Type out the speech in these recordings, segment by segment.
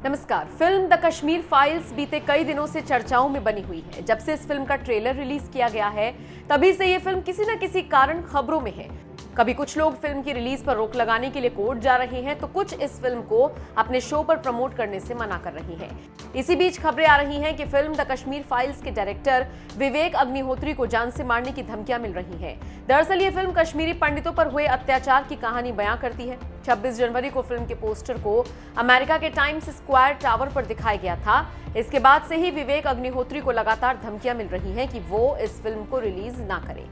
नमस्कार। Film the Kashmir files बीते कई दिनों से चर्चाओं में बनी हुई है। जब से इस फिल्म का ट्रेलर रिलीज किया गया है तभी से ये फिल्म किसी न किसी कारण खबरों में है। कभी कुछ लोग फिल्म की रिलीज पर रोक लगाने के लिए कोर्ट जा रहे हैं तो कुछ इस फिल्म को अपने शो पर प्रमोट करने से मना कर रही हैं। इसी बीच खबरें आ रही हैं कि फिल्म द कश्मीर फाइल्स के डायरेक्टर विवेक अग्निहोत्री को जान से मारने की धमकियां मिल रही हैं। दरअसल ये फिल्म कश्मीरी पंडितों पर हुए अत्याचार की कहानी बयां करती है। 26 जनवरी को फिल्म के पोस्टर को अमेरिका के टाइम्स स्क्वायर टावर पर दिखाया गया था। इसके बाद से ही विवेक अग्निहोत्री को लगातार धमकियां मिल रही हैं कि वो इस फिल्म को रिलीज ना करें।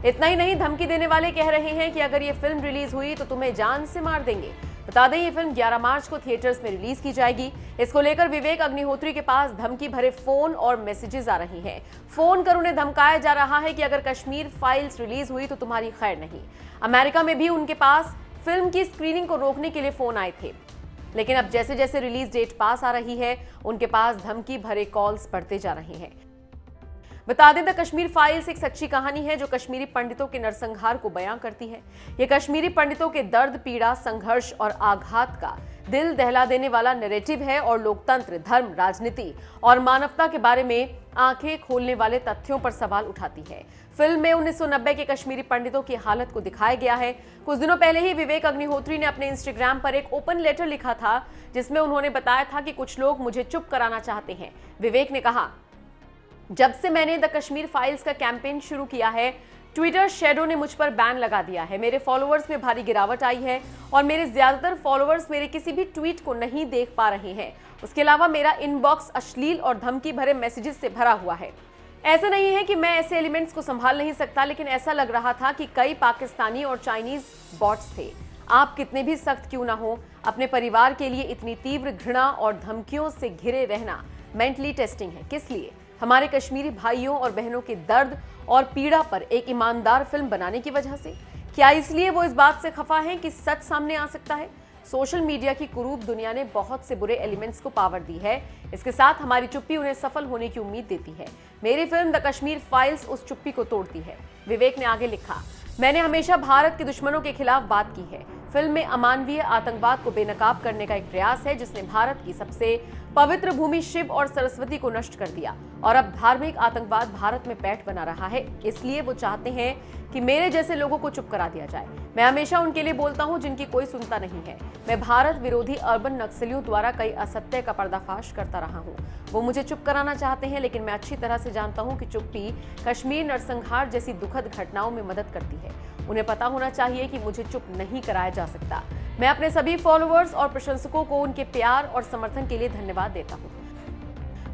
इतना ही नहीं, धमकी देने वाले कह रहे हैं कि अगर ये फिल्म रिलीज हुई तो तुम्हें जान से मार देंगे। बता दें, ये फिल्म 11 मार्च को थिएटर्स में रिलीज की जाएगी। इसको लेकर विवेक अग्निहोत्री के पास धमकी भरे फोन और मैसेजेस आ रही हैं। फोन कर उन्हें धमकाया जा रहा है कि अगर कश्मीर फाइल्स रिलीज हुई तो तुम्हारी खैर नहीं। अमेरिका में भी उनके पास फिल्म की स्क्रीनिंग को रोकने के लिए फोन आए थे, लेकिन अब जैसे जैसे रिलीज डेट पास आ रही है उनके पास धमकी भरे कॉल्स बढ़ते जा रहे हैं। बता दें, द कश्मीर फाइल्स एक सच्ची कहानी है जो कश्मीरी पंडितों के नरसंहार को बयां करती है। ये कश्मीरी पंडितों के दर्द, पीड़ा, संघर्ष और आघात का दिल दहला देने वाला नैरेटिव है और लोकतंत्र, धर्म, राजनीति और मानवता के बारे में आंखें खोलने वाले तथ्यों पर सवाल उठाती है। फिल्म में 1990 के कश्मीरी पंडितों की हालत को दिखाया गया है। कुछ दिनों पहले ही विवेक अग्निहोत्री ने अपने इंस्टाग्राम पर एक ओपन लेटर लिखा था जिसमें उन्होंने बताया था कि कुछ लोग मुझे चुप कराना चाहते हैं। विवेक ने कहा, जब से मैंने द कश्मीर फाइल्स का कैंपेन शुरू किया है, ट्विटर शैडो ने मुझ पर बैन लगा दिया है। मेरे फॉलोअर्स में भारी गिरावट आई है और मेरे ज्यादातर फॉलोअर्स मेरे किसी भी ट्वीट को नहीं देख पा रहे हैं। उसके अलावा मेरा इनबॉक्स अश्लील और धमकी भरे मैसेजेस से भरा हुआ है। ऐसा नहीं है कि मैं ऐसे एलिमेंट्स को संभाल नहीं सकता, लेकिन ऐसा लग रहा था कि कई पाकिस्तानी और चाइनीज बॉट्स थे। आप कितने भी सख्त क्यों ना हो, अपने परिवार के लिए इतनी तीव्र घृणा और धमकियों से घिरे रहना मेंटली टेस्टिंग है। किस लिए? हमारे कश्मीरी भाइयों और बहनों के दर्द और पीड़ा पर एक ईमानदार फिल्म बनाने की वजह से? क्या इसलिए वो इस बात से खफा हैं कि सच सामने आ सकता है? सोशल मीडिया की कुरूप दुनिया ने बहुत से बुरे एलिमेंट्स को पावर दी है। इसके साथ हमारी चुप्पी उन्हें सफल होने की उम्मीद देती है। मेरी फिल्म द कश्मीर फाइल्स उस चुप्पी को तोड़ती है। विवेक ने आगे लिखा, मैंने हमेशा भारत के दुश्मनों के खिलाफ बात की है। फिल्म में अमानवीय आतंकवाद को बेनकाब करने का एक प्रयास है जिसने भारत की सबसे पवित्र भूमि शिव और सरस्वती को नष्ट कर दिया और अब धार्मिक आतंकवाद भारत में पैठ बना रहा है। इसलिए वो चाहते हैं कि मेरे जैसे लोगों को चुप करा दिया जाए। मैं हमेशा उनके लिए बोलता हूं जिनकी कोई सुनता नहीं है। मैं भारत विरोधी अर्बन नक्सलियों द्वारा कई असत्य का पर्दाफाश करता रहा हूं। वो मुझे चुप कराना चाहते हैं, लेकिन मैं अच्छी तरह से जानता हूं कि चुप्पी कश्मीर नरसंहार जैसी दुखद घटनाओं में मदद करती है। उन्हें पता होना चाहिए कि मुझे चुप नहीं कराया जा सकता। मैं अपने सभी फॉलोअर्स और प्रशंसकों को उनके प्यार और समर्थन के लिए धन्यवाद देता हूं।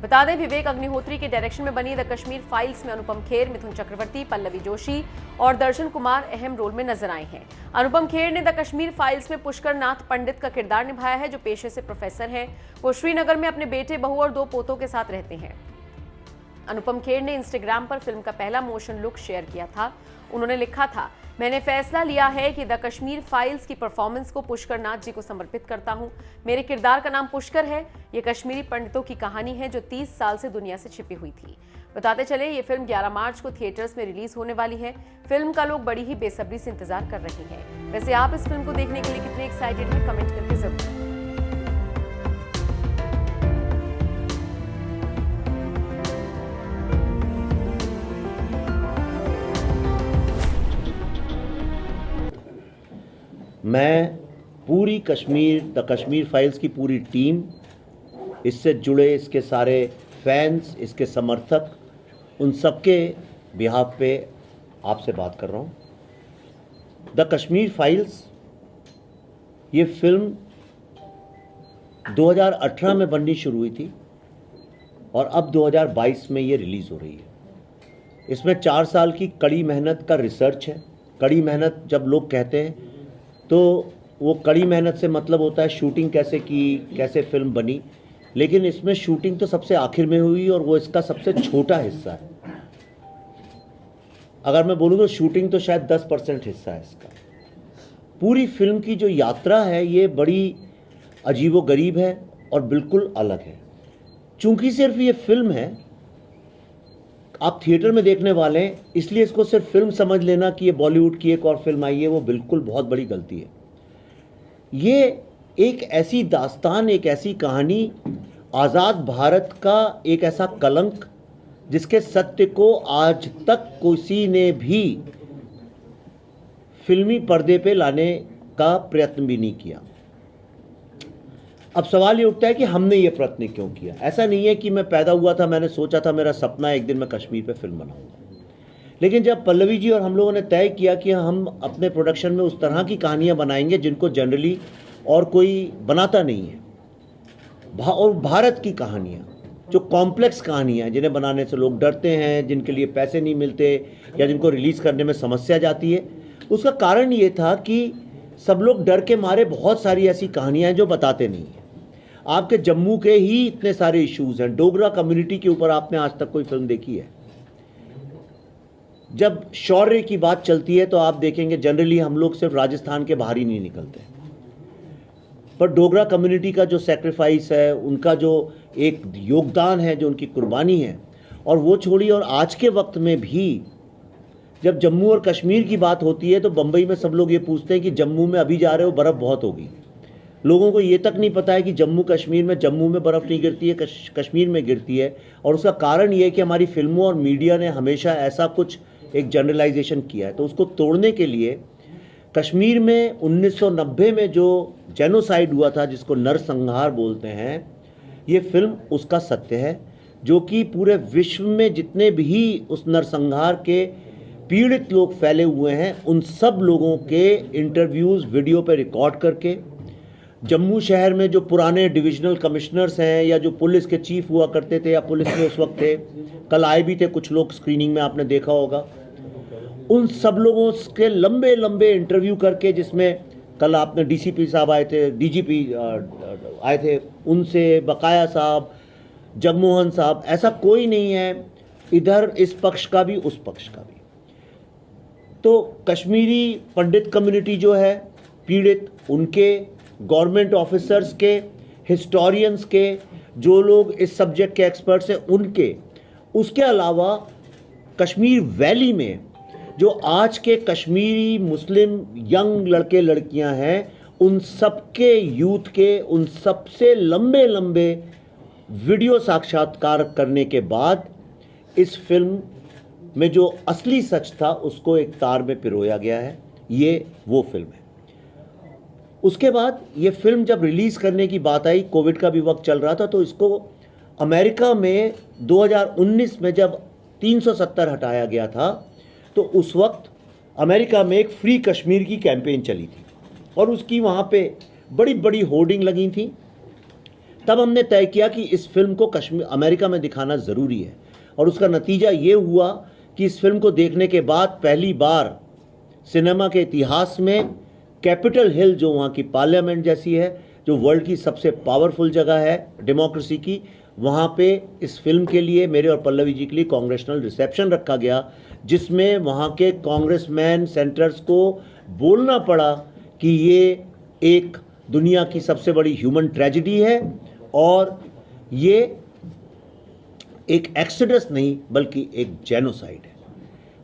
बता दें, विवेक अग्निहोत्री के डायरेक्शन में बनी द कश्मीर फाइल्स में अनुपम खेर, मिथुन चक्रवर्ती, पल्लवी जोशी और दर्शन कुमार अहम रोल में नजर आए हैं। अनुपम खेर ने द कश्मीर फाइल्स में पुष्कर नाथ पंडित का किरदार निभाया है जो पेशे से प्रोफेसर हैं। वो श्रीनगर में अपने बेटे, बहू और 2 पोतों के साथ रहते हैं। अनुपम खेर ने इंस्टाग्राम पर फिल्म का पहला मोशन लुक शेयर किया था। उन्होंने लिखा था, मैंने फैसला लिया है कि द कश्मीर फाइल्स की परफॉर्मेंस को पुष्कर नाथ जी को समर्पित करता हूं। मेरे किरदार का नाम पुष्कर है। ये कश्मीरी पंडितों की कहानी है जो 30 साल से दुनिया से छिपी हुई थी। बताते चले, ये फिल्म 11 मार्च को थिएटर्स में रिलीज होने वाली है। फिल्म का लोग बड़ी ही बेसब्री से इंतजार कर रहे हैं। वैसे आप इस फिल्म को देखने के लिए कितने एक्साइटेड हैं, कमेंट करके जरूर। मैं पूरी द कश्मीर फाइल्स की पूरी टीम, इससे जुड़े इसके सारे फैंस, इसके समर्थक, उन सबके बिहाफ पे आपसे बात कर रहा हूँ। द कश्मीर फाइल्स ये फिल्म 2018 में बननी शुरू हुई थी और अब 2022 में ये रिलीज़ हो रही है। इसमें 4 साल की कड़ी मेहनत का रिसर्च है। कड़ी मेहनत जब लोग कहते हैं तो वो कड़ी मेहनत से मतलब होता है शूटिंग कैसे की, कैसे फिल्म बनी, लेकिन इसमें शूटिंग तो सबसे आखिर में हुई और वो इसका सबसे छोटा हिस्सा है। अगर मैं बोलूँ तो शूटिंग तो शायद 10% हिस्सा है इसका। पूरी फिल्म की जो यात्रा है ये बड़ी अजीबोगरीब है और बिल्कुल अलग है। चूँकि सिर्फ ये फिल्म है, आप थिएटर में देखने वाले हैं, इसलिए इसको सिर्फ फिल्म समझ लेना कि ये बॉलीवुड की एक और फिल्म आई है, वो बिल्कुल बहुत बड़ी गलती है। ये एक ऐसी दास्तान, एक ऐसी कहानी, आज़ाद भारत का एक ऐसा कलंक जिसके सत्य को आज तक किसी ने भी फिल्मी पर्दे पे लाने का प्रयत्न भी नहीं किया। अब सवाल ये उठता है कि हमने ये प्रयत्न क्यों किया। ऐसा नहीं है कि मैं पैदा हुआ था, मैंने सोचा था, मेरा सपना है एक दिन मैं कश्मीर पे फिल्म बनाऊंगा, लेकिन जब पल्लवी जी और हम लोगों ने तय किया कि हम अपने प्रोडक्शन में उस तरह की कहानियाँ बनाएंगे जिनको जनरली और कोई बनाता नहीं है, और भारत की कहानियाँ जो कॉम्प्लेक्स कहानियाँ जिन्हें बनाने से लोग डरते हैं, जिनके लिए पैसे नहीं मिलते या जिनको रिलीज़ करने में समस्या जाती है, उसका कारण ये था कि सब लोग डर के मारे बहुत सारी ऐसी कहानियाँ हैं जो बताते नहीं हैं। आपके जम्मू के ही इतने सारे इश्यूज़ हैं। डोगरा कम्युनिटी के ऊपर आपने आज तक कोई फिल्म देखी है? जब शौर्य की बात चलती है तो आप देखेंगे जनरली हम लोग सिर्फ राजस्थान के बाहर ही नहीं निकलते, पर डोगरा कम्युनिटी का जो सेक्रीफाइस है, उनका जो एक योगदान है, जो उनकी कुर्बानी है, और वो छोड़ी। और आज के वक्त में भी जब जम्मू और कश्मीर की बात होती है तो बम्बई में सब लोग ये पूछते हैं कि जम्मू में अभी जा रहे हो, बर्फ़ बहुत होगी। लोगों को ये तक नहीं पता है कि जम्मू में बर्फ़ नहीं गिरती है, कश्मीर में गिरती है। और उसका कारण ये है कि हमारी फिल्मों और मीडिया ने हमेशा ऐसा कुछ एक जनरलाइजेशन किया है। तो उसको तोड़ने के लिए कश्मीर में 1990 में जो जेनोसाइड हुआ था, जिसको नरसंहार बोलते हैं, ये फिल्म उसका सत्य है, जो कि पूरे विश्व में जितने भी उस नरसंहार के पीड़ित लोग फैले हुए हैं, उन सब लोगों के इंटरव्यूज़ वीडियो पे रिकॉर्ड करके, जम्मू शहर में जो पुराने डिविजनल कमिश्नर्स हैं या जो पुलिस के चीफ हुआ करते थे या पुलिस में उस वक्त थे, कल आए भी थे कुछ लोग, स्क्रीनिंग में आपने देखा होगा, उन सब लोगों के लंबे लंबे इंटरव्यू करके, जिसमें कल आपने डीसीपी साहब आए थे, डीजीपी आए थे, उनसे बकाया साहब, जगमोहन साहब, ऐसा कोई नहीं है इधर इस पक्ष का भी उस पक्ष का भी। तो कश्मीरी पंडित कम्युनिटी जो है पीड़ित, उनके, गवर्नमेंट ऑफिसर्स के, हिस्टोरियंस के, जो लोग इस सब्जेक्ट के एक्सपर्ट्स हैं उनके, उसके अलावा कश्मीर वैली में जो आज के कश्मीरी मुस्लिम यंग लड़के लड़कियां हैं, उन सबके यूथ के, उन सबसे लंबे लंबे वीडियो साक्षात्कार करने के बाद इस फिल्म में जो असली सच था उसको एक तार में पिरोया गया है। ये वो फिल्म है। उसके बाद ये फिल्म जब रिलीज़ करने की बात आई, कोविड का भी वक्त चल रहा था, तो इसको अमेरिका में 2019 में जब 370 हटाया गया था, तो उस वक्त अमेरिका में एक फ्री कश्मीर की कैंपेन चली थी और उसकी वहाँ पे बड़ी बड़ी होर्डिंग लगी थी। तब हमने तय किया कि इस फिल्म को अमेरिका में दिखाना ज़रूरी है, और उसका नतीजा ये हुआ कि इस फिल्म को देखने के बाद पहली बार सिनेमा के इतिहास में कैपिटल हिल, जो वहाँ की पार्लियामेंट जैसी है, जो वर्ल्ड की सबसे पावरफुल जगह है डेमोक्रेसी की, वहाँ पे इस फिल्म के लिए, मेरे और पल्लवी जी के लिए कॉन्ग्रेशनल रिसेप्शन रखा गया, जिसमें वहाँ के कांग्रेसमैन सेनेटर्स को बोलना पड़ा कि ये एक दुनिया की सबसे बड़ी ह्यूमन ट्रेजेडी है और ये एक एक्सीडस नहीं बल्कि एक जेनोसाइड है।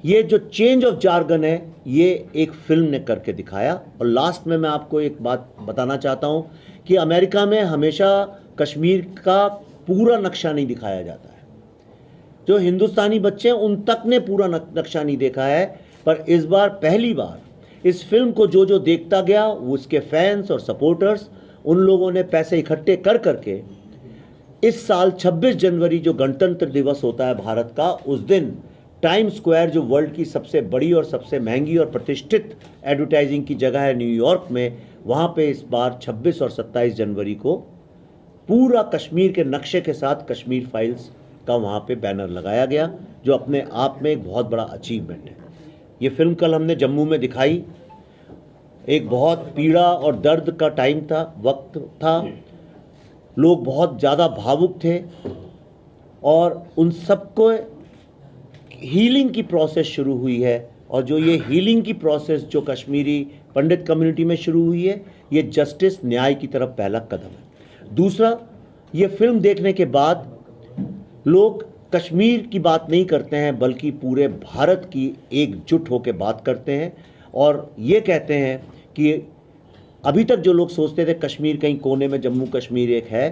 ये जो चेंज ऑफ जार्गन है, ये एक फिल्म ने करके दिखाया। और लास्ट में मैं आपको एक बात बताना चाहता हूँ कि अमेरिका में हमेशा कश्मीर का पूरा नक्शा नहीं दिखाया जाता है। जो हिंदुस्तानी बच्चे हैं उन तक ने पूरा नक्शा नहीं देखा है, पर इस बार पहली बार इस फिल्म को जो जो देखता गया, वो उसके फैंस और सपोर्टर्स, उन लोगों ने पैसे इकट्ठे कर करके इस साल 26 जनवरी जो गणतंत्र दिवस होता है भारत का, उस दिन टाइम स्क्वायर, जो वर्ल्ड की सबसे बड़ी और सबसे महंगी और प्रतिष्ठित एडवर्टाइजिंग की जगह है न्यूयॉर्क में, वहाँ पे इस बार 26 और 27 जनवरी को पूरा कश्मीर के नक्शे के साथ कश्मीर फाइल्स का वहाँ पे बैनर लगाया गया, जो अपने आप में एक बहुत बड़ा अचीवमेंट है। ये फिल्म कल हमने जम्मू में दिखाई। एक बहुत पीड़ा और दर्द का टाइम था, वक्त था, लोग बहुत ज़्यादा भावुक थे और उन सबको हीलिंग की प्रोसेस शुरू हुई है। और जो ये हीलिंग की प्रोसेस जो कश्मीरी पंडित कम्युनिटी में शुरू हुई है, ये जस्टिस, न्याय की तरफ पहला कदम है। दूसरा, ये फिल्म देखने के बाद लोग कश्मीर की बात नहीं करते हैं बल्कि पूरे भारत की एकजुट होकर बात करते हैं और ये कहते हैं कि अभी तक जो लोग सोचते थे कश्मीर कहीं कोने में जम्मू कश्मीर एक है,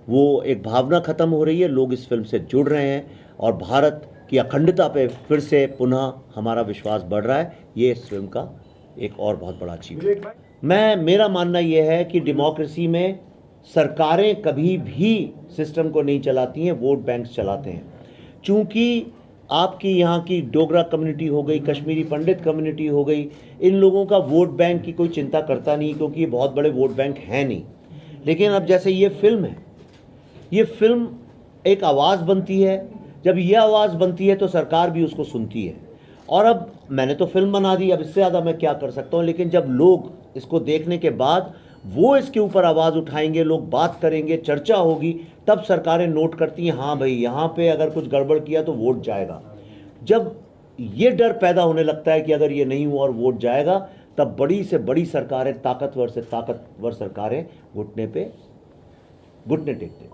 वो एक भावना ख़त्म हो रही है। लोग इस फिल्म से जुड़ रहे हैं और भारत की अखंडता पे फिर से पुनः हमारा विश्वास बढ़ रहा है। ये इस फिल्म का एक और बहुत बड़ा अचीवमेंट। मेरा मानना यह है कि डेमोक्रेसी में सरकारें कभी भी सिस्टम को नहीं चलाती हैं, वोट बैंक्स चलाते हैं। चूँकि आपकी यहाँ की डोगरा कम्युनिटी हो गई, कश्मीरी पंडित कम्युनिटी हो गई, इन लोगों का वोट बैंक की कोई चिंता करता नहीं, क्योंकि ये बहुत बड़े वोट बैंक हैं नहीं। लेकिन अब जैसे ये फिल्म है, ये फिल्म एक आवाज़ बनती है। जब ये आवाज़ बनती है तो सरकार भी उसको सुनती है। और अब मैंने तो फिल्म बना दी, अब इससे ज़्यादा मैं क्या कर सकता हूँ। लेकिन जब लोग इसको देखने के बाद वो इसके ऊपर आवाज़ उठाएंगे, लोग बात करेंगे, चर्चा होगी, तब सरकारें नोट करती हैं, हाँ भाई यहाँ पे अगर कुछ गड़बड़ किया तो वोट जाएगा। जब ये डर पैदा होने लगता है कि अगर ये नहीं हुआ और वोट जाएगा, तब बड़ी से बड़ी सरकारें, ताकतवर से ताकतवर सरकारें घुटने टेकते हैं।